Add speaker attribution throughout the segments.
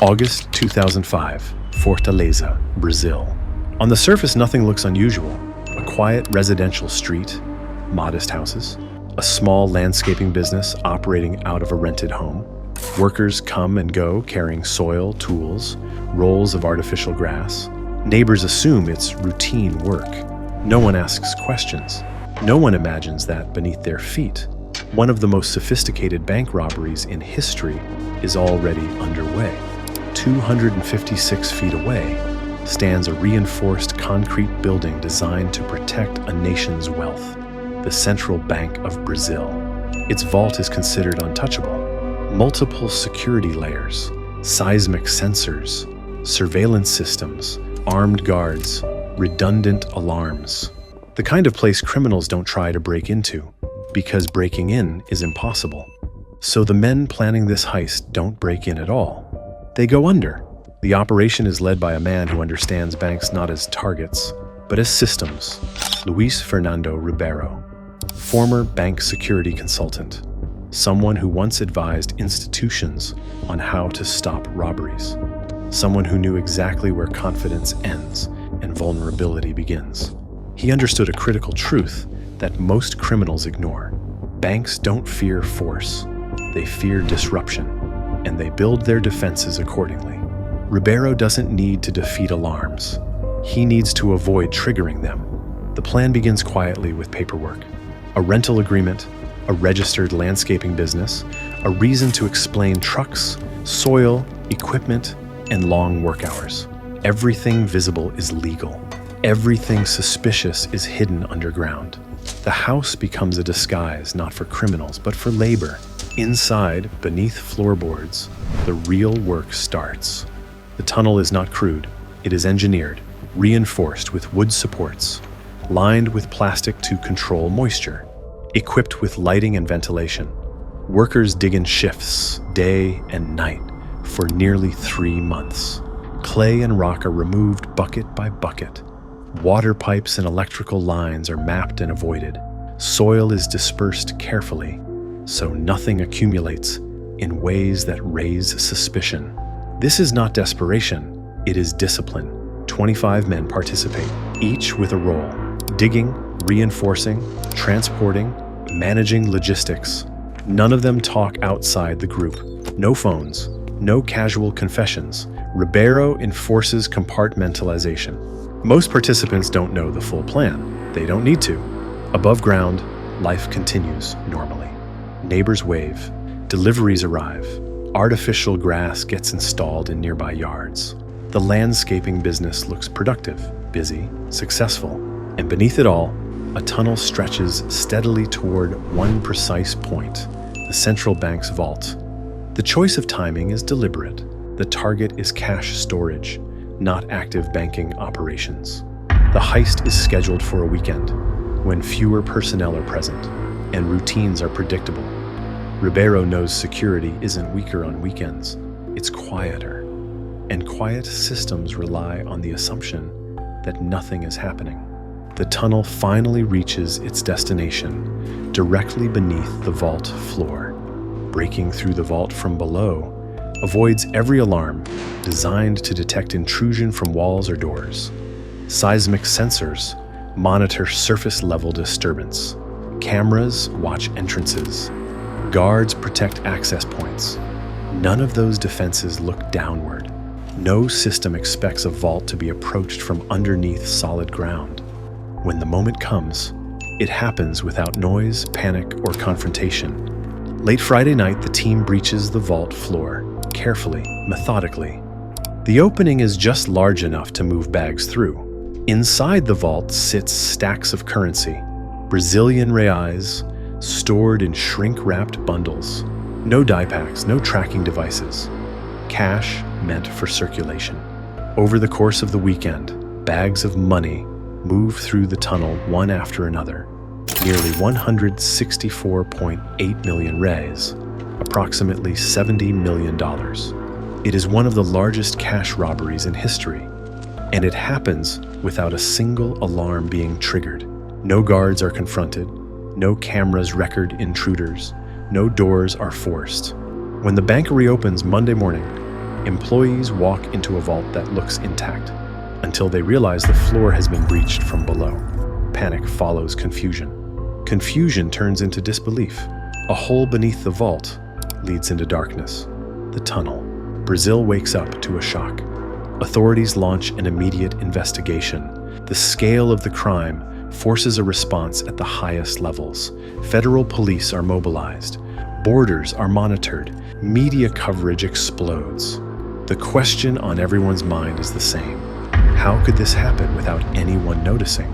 Speaker 1: August 2005, Fortaleza, Brazil. On the surface, nothing looks unusual. A quiet residential street, modest houses, a small landscaping business operating out of a rented home. Workers come and go carrying soil, tools, rolls of artificial grass. Neighbors assume it's routine work. No one asks questions. No one imagines that beneath their feet, one of the most sophisticated bank robberies in history is already underway. 256 feet away stands a reinforced concrete building designed to protect a nation's wealth, the Central Bank of Brazil. Its vault is considered untouchable. Multiple security layers, seismic sensors, surveillance systems, armed guards, redundant alarms. The kind of place criminals don't try to break into, because breaking in is impossible. So the men planning this heist don't break in at all. They go under. The operation is led by a man who understands banks not as targets, but as systems, Luis Fernando Ribeiro, former bank security consultant, someone who once advised institutions on how to stop robberies, someone who knew exactly where confidence ends and vulnerability begins. He understood a critical truth that most criminals ignore. Banks don't fear force, they fear disruption, and they build their defenses accordingly. Ribeiro doesn't need to defeat alarms. He needs to avoid triggering them. The plan begins quietly with paperwork. A rental agreement, a registered landscaping business, a reason to explain trucks, soil, equipment, and long work hours. Everything visible is legal. Everything suspicious is hidden underground. The house becomes a disguise not for criminals, but for labor. Inside, beneath floorboards, the real work starts. The tunnel is not crude. It is engineered, reinforced with wood supports, lined with plastic to control moisture, equipped with lighting and ventilation. Workers dig in shifts, day and night, for nearly 3 months. Clay and rock are removed bucket by bucket. Water pipes and electrical lines are mapped and avoided. Soil is dispersed carefully, so nothing accumulates in ways that raise suspicion. This is not desperation, it is discipline. 25 men participate, each with a role: digging, reinforcing, transporting, managing logistics. None of them talk outside the group. No phones, no casual confessions. Ribeiro enforces compartmentalization. Most participants don't know the full plan. They don't need to. Above ground, life continues normally. Neighbors wave. Deliveries arrive. Artificial grass gets installed in nearby yards. The landscaping business looks productive, busy, successful. And beneath it all, a tunnel stretches steadily toward one precise point, the central bank's vault. The choice of timing is deliberate. The target is cash storage, not active banking operations. The heist is scheduled for a weekend, when fewer personnel are present and routines are predictable. Ribeiro knows security isn't weaker on weekends, it's quieter. And quiet systems rely on the assumption that nothing is happening. The tunnel finally reaches its destination, directly beneath the vault floor. Breaking through the vault from below avoids every alarm designed to detect intrusion from walls or doors. Seismic sensors monitor surface-level disturbance. Cameras watch entrances. Guards protect access points. None of those defenses look downward. No system expects a vault to be approached from underneath solid ground. When the moment comes, it happens without noise, panic, or confrontation. Late Friday night, the team breaches the vault floor, carefully, methodically. The opening is just large enough to move bags through. Inside the vault sits stacks of currency, Brazilian reais, stored in shrink-wrapped bundles. No die packs, no tracking devices. Cash meant for circulation. Over the course of the weekend, bags of money move through the tunnel one after another. Nearly 164.8 million reais, approximately $70 million. It is one of the largest cash robberies in history, and it happens without a single alarm being triggered. No guards are confronted, no cameras record intruders, no doors are forced. When the bank reopens Monday morning, Employees walk into a vault that looks intact until they realize the floor has been breached from below. Panic follows confusion. Confusion turns into disbelief. A hole beneath the vault leads into darkness. The tunnel. Brazil wakes up to a shock. Authorities launch an immediate investigation. The scale of the crime forces a response at the highest levels. Federal police are mobilized. Borders are monitored. Media coverage explodes. The question on everyone's mind is the same. How could this happen without anyone noticing?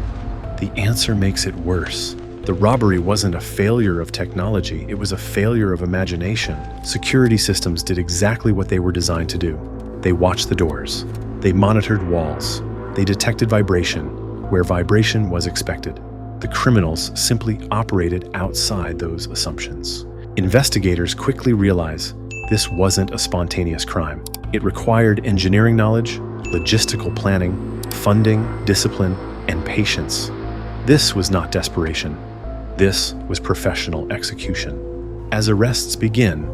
Speaker 1: The answer makes it worse. The robbery wasn't a failure of technology, it was a failure of imagination. Security systems did exactly what they were designed to do. They watched the doors. They monitored walls. They detected vibration where vibration was expected. The criminals simply operated outside those assumptions. Investigators quickly realize this wasn't a spontaneous crime. It required engineering knowledge, logistical planning, funding, discipline, and patience. This was not desperation. This was professional execution. As arrests begin,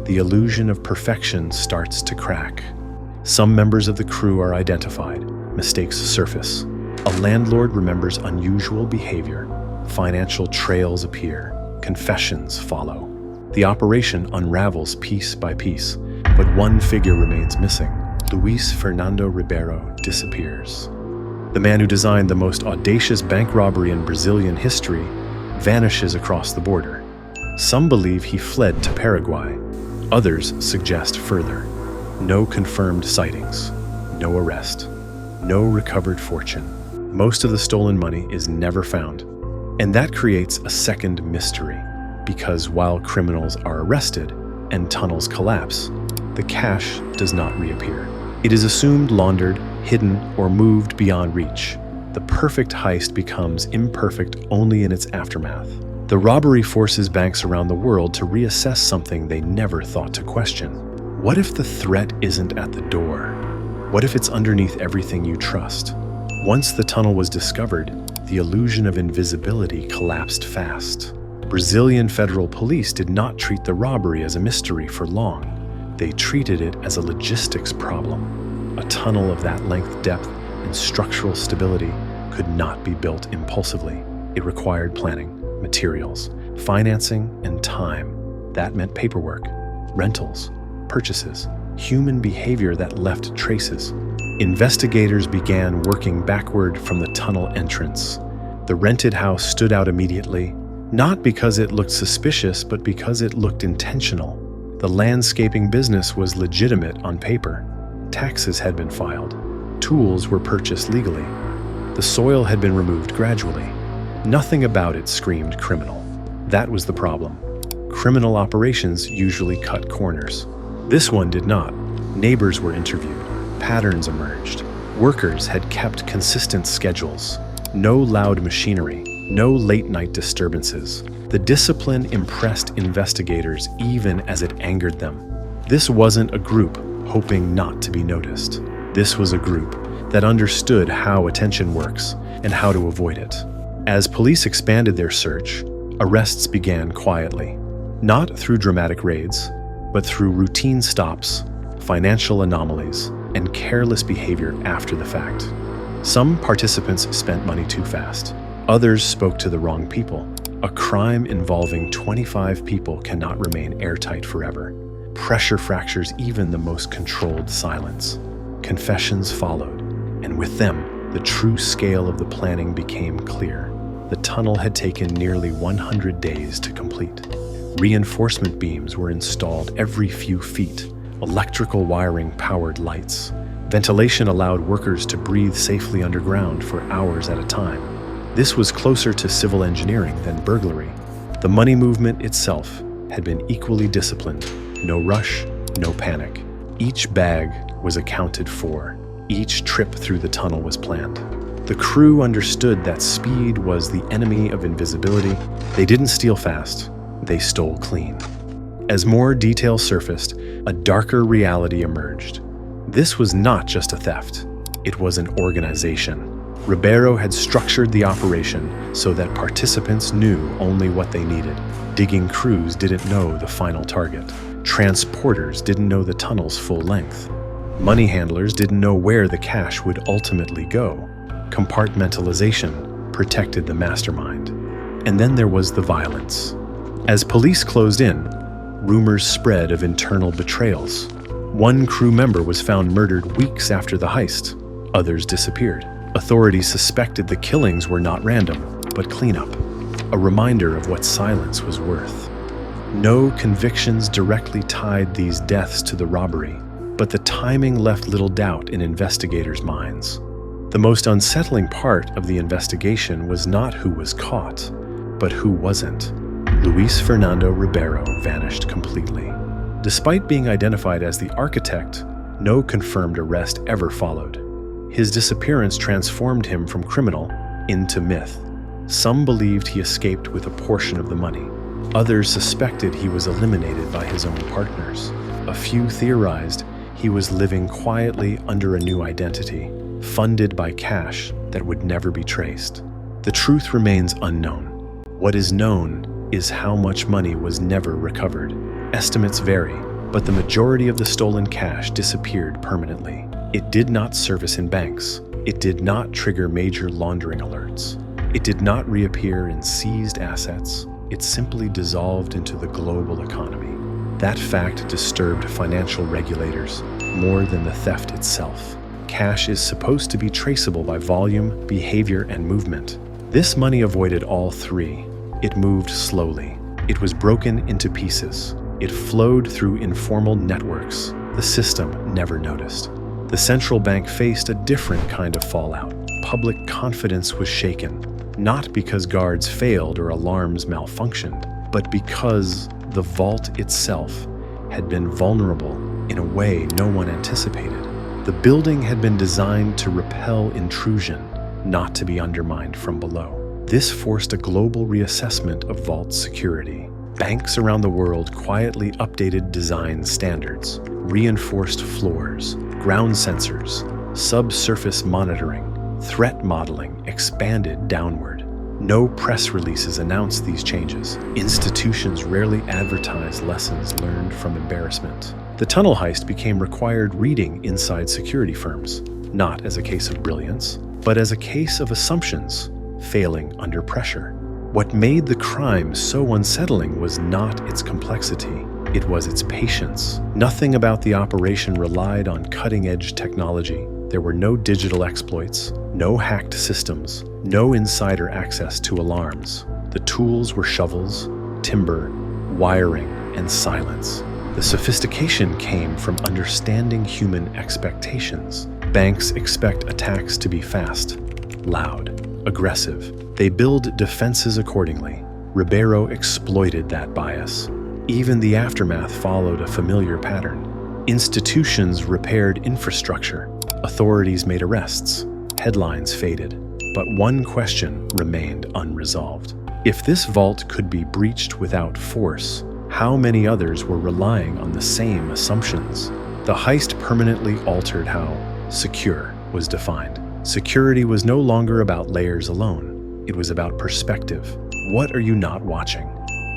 Speaker 1: the illusion of perfection starts to crack. Some members of the crew are identified. Mistakes surface. A landlord remembers unusual behavior. Financial trails appear. Confessions follow. The operation unravels piece by piece, but one figure remains missing. Luis Fernando Ribeiro disappears. The man who designed the most audacious bank robbery in Brazilian history vanishes across the border. Some believe he fled to Paraguay. Others suggest further. No confirmed sightings. No arrest. No recovered fortune. Most of the stolen money is never found. And that creates a second mystery, because while criminals are arrested and tunnels collapse, the cash does not reappear. It is assumed laundered, hidden, or moved beyond reach. The perfect heist becomes imperfect only in its aftermath. The robbery forces banks around the world to reassess something they never thought to question. What if the threat isn't at the door? What if it's underneath everything you trust? Once the tunnel was discovered, the illusion of invisibility collapsed fast. Brazilian federal police did not treat the robbery as a mystery for long. They treated it as a logistics problem. A tunnel of that length, depth, and structural stability could not be built impulsively. It required planning, materials, financing, and time. That meant paperwork, rentals, purchases, human behavior that left traces. Investigators began working backward from the tunnel entrance. The rented house stood out immediately, not because it looked suspicious, but because it looked intentional. The landscaping business was legitimate on paper. Taxes had been filed. Tools were purchased legally. The soil had been removed gradually. Nothing about it screamed criminal. That was the problem. Criminal operations usually cut corners. This one did not. Neighbors were interviewed. Patterns emerged. Workers had kept consistent schedules. No loud machinery. No late-night disturbances. The discipline impressed investigators even as it angered them. This wasn't a group hoping not to be noticed. This was a group that understood how attention works and how to avoid it. As police expanded their search, arrests began quietly. Not through dramatic raids, but through routine stops, financial anomalies, and careless behavior after the fact. Some participants spent money too fast. Others spoke to the wrong people. A crime involving 25 people cannot remain airtight forever. Pressure fractures even the most controlled silence. Confessions followed, and with them, the true scale of the planning became clear. The tunnel had taken nearly 100 days to complete. Reinforcement beams were installed every few feet. Electrical wiring powered lights. Ventilation allowed workers to breathe safely underground for hours at a time. This was closer to civil engineering than burglary. The money movement itself had been equally disciplined. No rush, no panic. Each bag was accounted for. Each trip through the tunnel was planned. The crew understood that speed was the enemy of invisibility. They didn't steal fast, they stole clean. As more details surfaced, a darker reality emerged. This was not just a theft, it was an organization. Ribeiro had structured the operation so that participants knew only what they needed. Digging crews didn't know the final target. Transporters didn't know the tunnel's full length. Money handlers didn't know where the cash would ultimately go. Compartmentalization protected the mastermind. And then there was the violence. As police closed in, rumors spread of internal betrayals. One crew member was found murdered weeks after the heist. Others disappeared. Authorities suspected the killings were not random, but cleanup. A reminder of what silence was worth. No convictions directly tied these deaths to the robbery, but the timing left little doubt in investigators' minds. The most unsettling part of the investigation was not who was caught, but who wasn't. Luis Fernando Ribeiro vanished completely. Despite being identified as the architect, no confirmed arrest ever followed. His disappearance transformed him from criminal into myth. Some believed he escaped with a portion of the money. Others suspected he was eliminated by his own partners. A few theorized he was living quietly under a new identity, funded by cash that would never be traced. The truth remains unknown. What is known is how much money was never recovered. Estimates vary, but the majority of the stolen cash disappeared permanently. It did not surface in banks. It did not trigger major laundering alerts. It did not reappear in seized assets. It simply dissolved into the global economy. That fact disturbed financial regulators more than the theft itself. Cash is supposed to be traceable by volume, behavior, and movement. This money avoided all three. It moved slowly. It was broken into pieces. It flowed through informal networks. The system never noticed. The central bank faced a different kind of fallout. Public confidence was shaken, not because guards failed or alarms malfunctioned, but because the vault itself had been vulnerable in a way no one anticipated. The building had been designed to repel intrusion, not to be undermined from below. This forced a global reassessment of vault security. Banks around the world quietly updated design standards, reinforced floors, ground sensors, subsurface monitoring, threat modeling expanded downward. No press releases announced these changes. Institutions rarely advertised lessons learned from embarrassment. The tunnel heist became required reading inside security firms, not as a case of brilliance, but as a case of assumptions failing under pressure. What made the crime so unsettling was not its complexity, it was its patience. Nothing about the operation relied on cutting-edge technology. There were no digital exploits, no hacked systems, no insider access to alarms. The tools were shovels, timber, wiring, and silence. The sophistication came from understanding human expectations. Banks expect attacks to be fast, loud, aggressive. They build defenses accordingly. Ribeiro exploited that bias. Even the aftermath followed a familiar pattern. Institutions repaired infrastructure. Authorities made arrests. Headlines faded. But one question remained unresolved. If this vault could be breached without force, how many others were relying on the same assumptions? The heist permanently altered how secure was defined. Security was no longer about layers alone. It was about perspective. What are you not watching?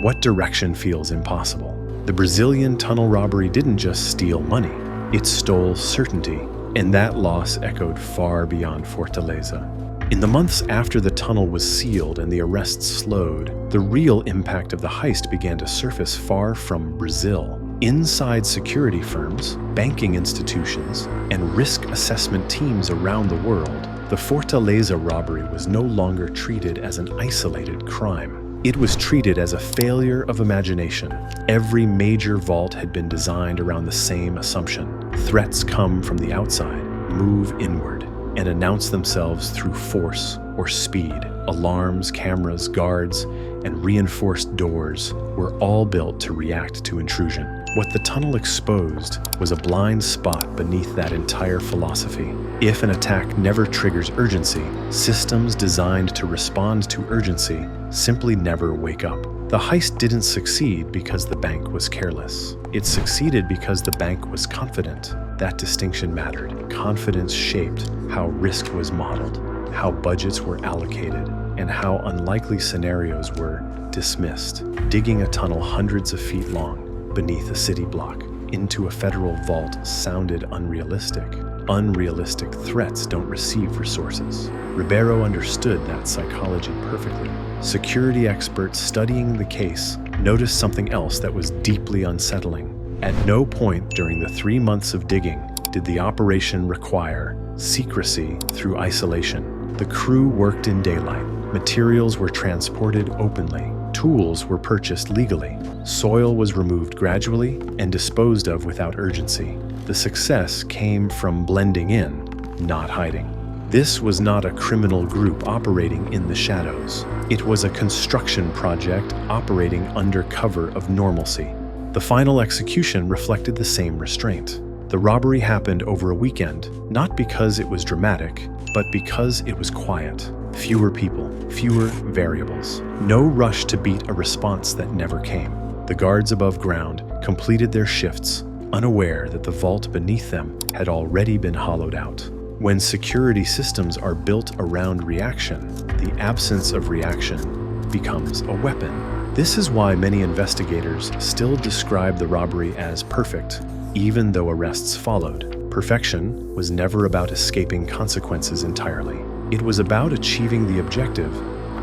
Speaker 1: What direction feels impossible? The Brazilian tunnel robbery didn't just steal money, it stole certainty, and that loss echoed far beyond Fortaleza. In the months after the tunnel was sealed and the arrests slowed, the real impact of the heist began to surface far from Brazil. Inside security firms, banking institutions, and risk assessment teams around the world, the Fortaleza robbery was no longer treated as an isolated crime. It was treated as a failure of imagination. Every major vault had been designed around the same assumption. Threats come from the outside, move inward, and announce themselves through force or speed. Alarms, cameras, guards, and reinforced doors were all built to react to intrusion. What the tunnel exposed was a blind spot beneath that entire philosophy. If an attack never triggers urgency, systems designed to respond to urgency simply never wake up. The heist didn't succeed because the bank was careless. It succeeded because the bank was confident. That distinction mattered. Confidence shaped how risk was modeled, how budgets were allocated, and how unlikely scenarios were dismissed. Digging a tunnel hundreds of feet long beneath a city block into a federal vault sounded unrealistic. Unrealistic threats don't receive resources. Ribeiro understood that psychology perfectly. Security experts studying the case noticed something else that was deeply unsettling. At no point during the 3 months of digging did the operation require secrecy through isolation. The crew worked in daylight. Materials were transported openly. Tools were purchased legally. Soil was removed gradually and disposed of without urgency. The success came from blending in, not hiding. This was not a criminal group operating in the shadows. It was a construction project operating under cover of normalcy. The final execution reflected the same restraint. The robbery happened over a weekend, not because it was dramatic, but because it was quiet. Fewer people, fewer variables. No rush to beat a response that never came. The guards above ground completed their shifts, unaware that the vault beneath them had already been hollowed out. When security systems are built around reaction, the absence of reaction becomes a weapon. This is why many investigators still describe the robbery as perfect, even though arrests followed. Perfection was never about escaping consequences entirely. It was about achieving the objective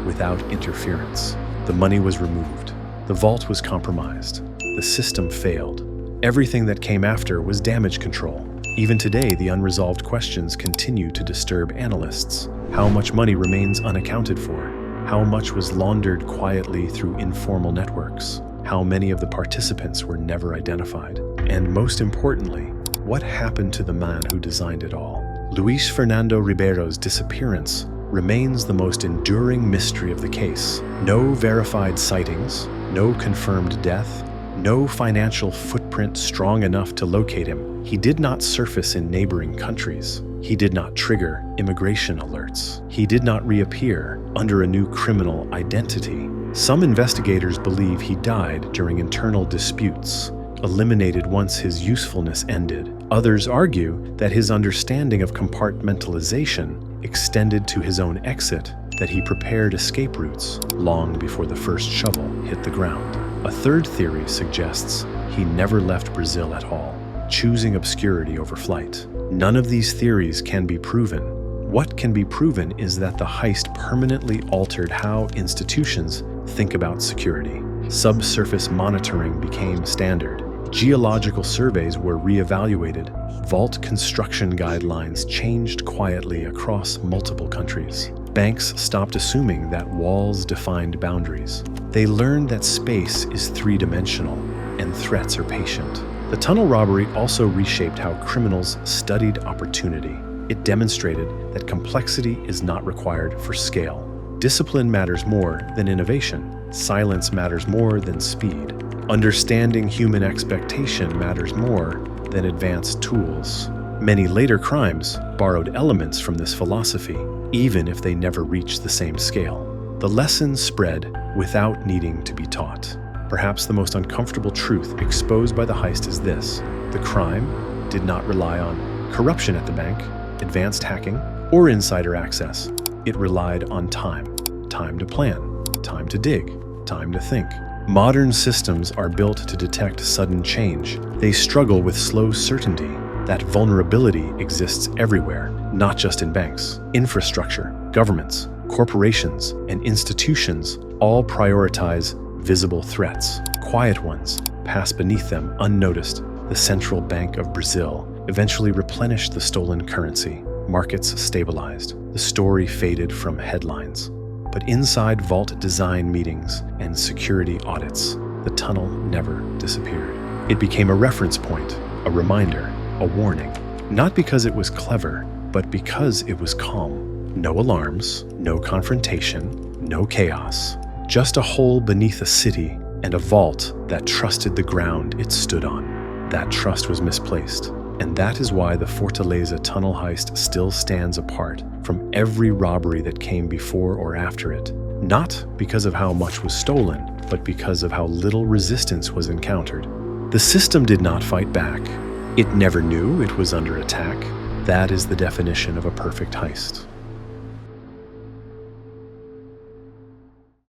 Speaker 1: without interference. The money was removed. The vault was compromised. The system failed. Everything that came after was damage control. Even today, the unresolved questions continue to disturb analysts. How much money remains unaccounted for? How much was laundered quietly through informal networks? How many of the participants were never identified? And most importantly, what happened to the man who designed it all? Luis Fernando Ribeiro's disappearance remains the most enduring mystery of the case. No verified sightings, no confirmed death, no financial footprint strong enough to locate him. He did not surface in neighboring countries. He did not trigger immigration alerts. He did not reappear under a new criminal identity. Some investigators believe he died during internal disputes, eliminated once his usefulness ended. Others argue that his understanding of compartmentalization extended to his own exit, that he prepared escape routes long before the first shovel hit the ground. A third theory suggests he never left Brazil at all, choosing obscurity over flight. None of these theories can be proven. What can be proven is that the heist permanently altered how institutions think about security. Subsurface monitoring became standard. Geological surveys were reevaluated. Vault construction guidelines changed quietly across multiple countries. Banks stopped assuming that walls defined boundaries. They learned that space is three-dimensional and threats are patient. The tunnel robbery also reshaped how criminals studied opportunity. It demonstrated that complexity is not required for scale. Discipline matters more than innovation. Silence matters more than speed. Understanding human expectation matters more than advanced tools. Many later crimes borrowed elements from this philosophy, even if they never reached the same scale. The lessons spread without needing to be taught. Perhaps the most uncomfortable truth exposed by the heist is this: the crime did not rely on corruption at the bank, advanced hacking, or insider access. It relied on time. Time to plan, time to dig, time to think. Modern systems are built to detect sudden change. They struggle with slow certainty. That vulnerability exists everywhere, not just in banks. Infrastructure, governments, corporations, and institutions all prioritize visible threats. Quiet ones pass beneath them unnoticed. The Central Bank of Brazil eventually replenished the stolen currency. Markets stabilized. The story faded from headlines. But inside vault design meetings and security audits, the tunnel never disappeared. It became a reference point, a reminder, a warning. Not because it was clever, but because it was calm. No alarms, no confrontation, no chaos. Just a hole beneath a city and a vault that trusted the ground it stood on. That trust was misplaced. And that is why the Fortaleza tunnel heist still stands apart from every robbery that came before or after it. Not because of how much was stolen, but because of how little resistance was encountered. The system did not fight back. It never knew it was under attack. That is the definition of a perfect heist.